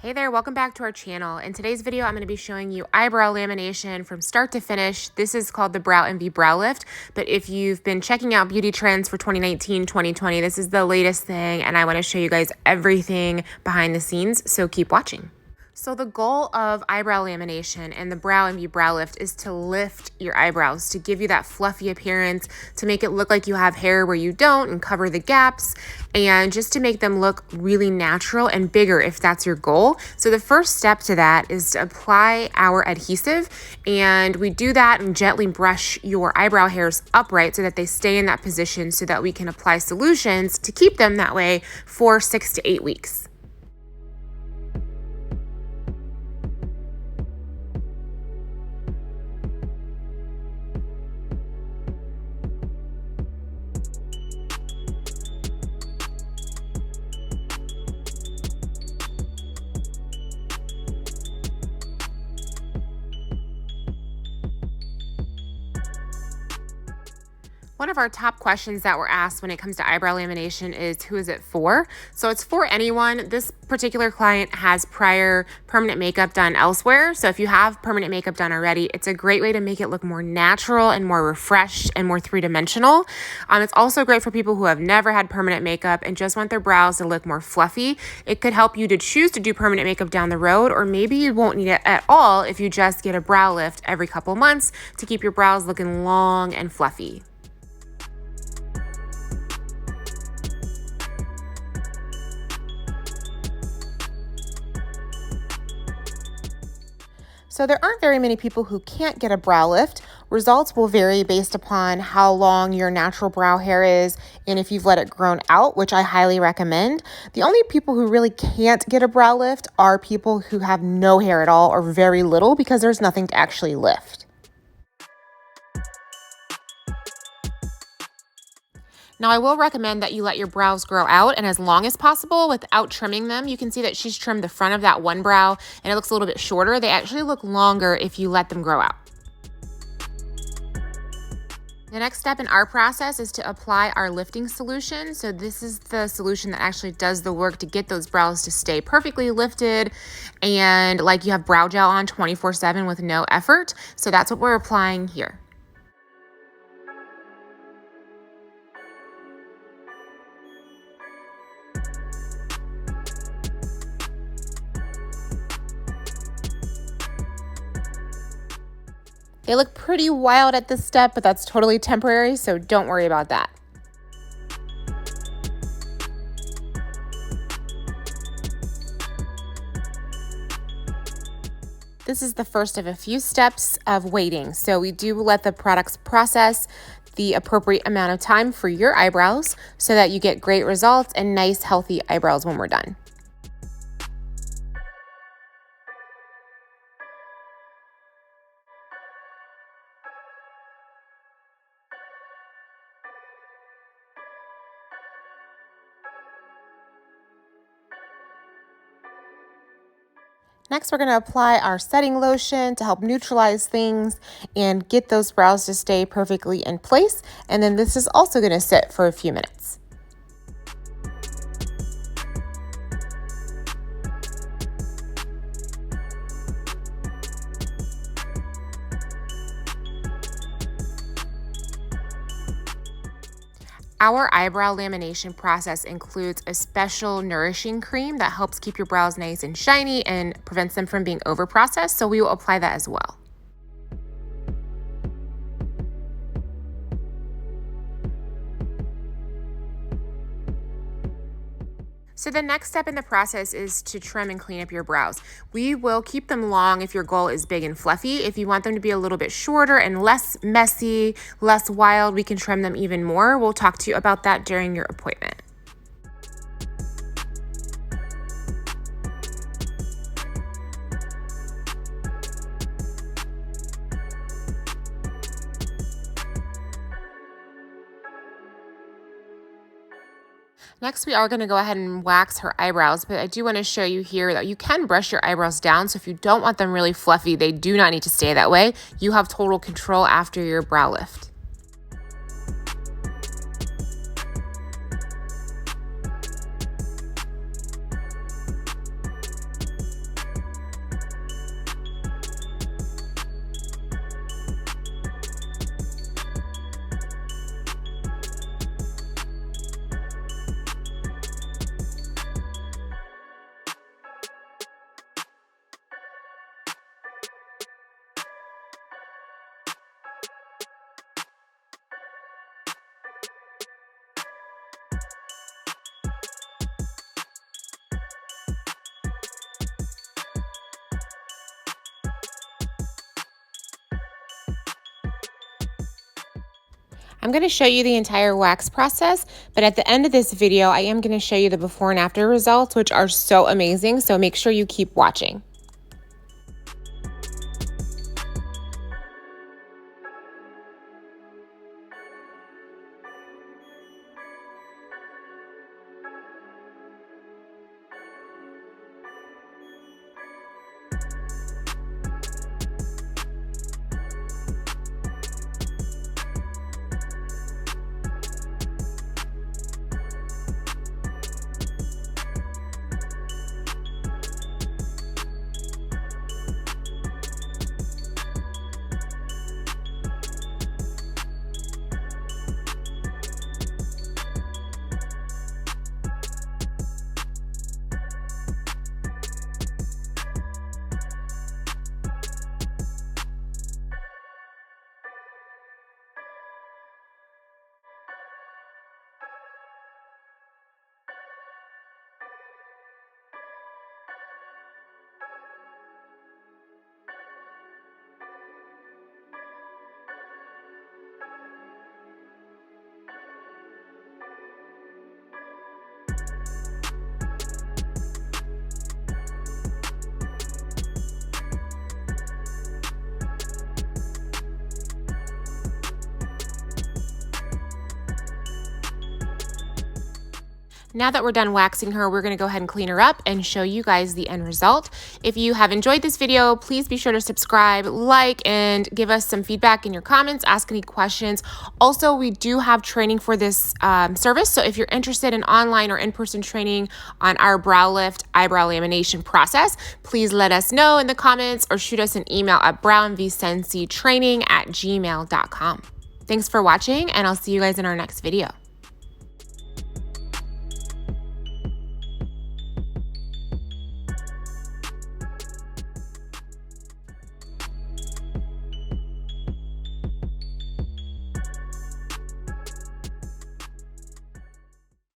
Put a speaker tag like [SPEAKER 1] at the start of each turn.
[SPEAKER 1] Hey there, welcome back to our channel. In today's video, I'm going to be showing you eyebrow lamination from start to finish. This is called the Brow Envy Brow Lift, but if you've been checking out beauty trends for 2019, 2020, this is the latest thing, and I want to show you guys everything behind the scenes, so keep watching. So the goal of eyebrow lamination and the Brow Envy Brow Lift is to lift your eyebrows, to give you that fluffy appearance, to make it look like you have hair where you don't and cover the gaps, and just to make them look really natural and bigger if that's your goal. So the first step to that is to apply our adhesive, and we do that and gently brush your eyebrow hairs upright so that they stay in that position so that we can apply solutions to keep them that way for 6 to 8 weeks. One of our top questions that we're asked when it comes to eyebrow lamination is, who is it for? So it's for anyone. This particular client has prior permanent makeup done elsewhere. So if you have permanent makeup done already, it's a great way to make it look more natural and more refreshed and more three-dimensional. It's also great for people who have never had permanent makeup and just want their brows to look more fluffy. It could help you to choose to do permanent makeup down the road, or maybe you won't need it at all if you just get a brow lift every couple months to keep your brows looking long and fluffy. So there aren't very many people who can't get a brow lift. Results will vary based upon how long your natural brow hair is and if you've let it grown out, which I highly recommend. The only people who really can't get a brow lift are people who have no hair at all or very little, because there's nothing to actually lift. Now, I will recommend that you let your brows grow out and as long as possible without trimming them. You can see that she's trimmed the front of that one brow and it looks a little bit shorter. They actually look longer if you let them grow out. The next step in our process is to apply our lifting solution. So this is the solution that actually does the work to get those brows to stay perfectly lifted and like you have brow gel on 24/7 with no effort. So that's what we're applying here. They look pretty wild at this step, but that's totally temporary, so don't worry about that. This is the first of a few steps of waiting. So we do let the products process the appropriate amount of time for your eyebrows so that you get great results and nice, healthy eyebrows when we're done. Next, we're going to apply our setting lotion to help neutralize things and get those brows to stay perfectly in place. And then this is also going to sit for a few minutes. Our eyebrow lamination process includes a special nourishing cream that helps keep your brows nice and shiny and prevents them from being over-processed, so we will apply that as well. So the next step in the process is to trim and clean up your brows. We will keep them long if your goal is big and fluffy. If you want them to be a little bit shorter and less messy, less wild, we can trim them even more. We'll talk to you about that during your appointment. Next, we are going to go ahead and wax her eyebrows, but I do want to show you here that you can brush your eyebrows down. So if you don't want them really fluffy, they do not need to stay that way. You have total control after your brow lift. I'm going to show you the entire wax process, but at the end of this video, I am going to show you the before and after results, which are so amazing, so make sure you keep watching. Now that we're done waxing her, we're going to go ahead and clean her up and show you guys the end result. If you have enjoyed this video, please be sure to subscribe, like, and give us some feedback in your comments, ask any questions. Also, we do have training for this service, so if you're interested in online or in-person training on our brow lift eyebrow lamination process, please let us know in the comments or shoot us an email at browandvsensitraining@gmail.com. Thanks for watching, and I'll see you guys in our next video.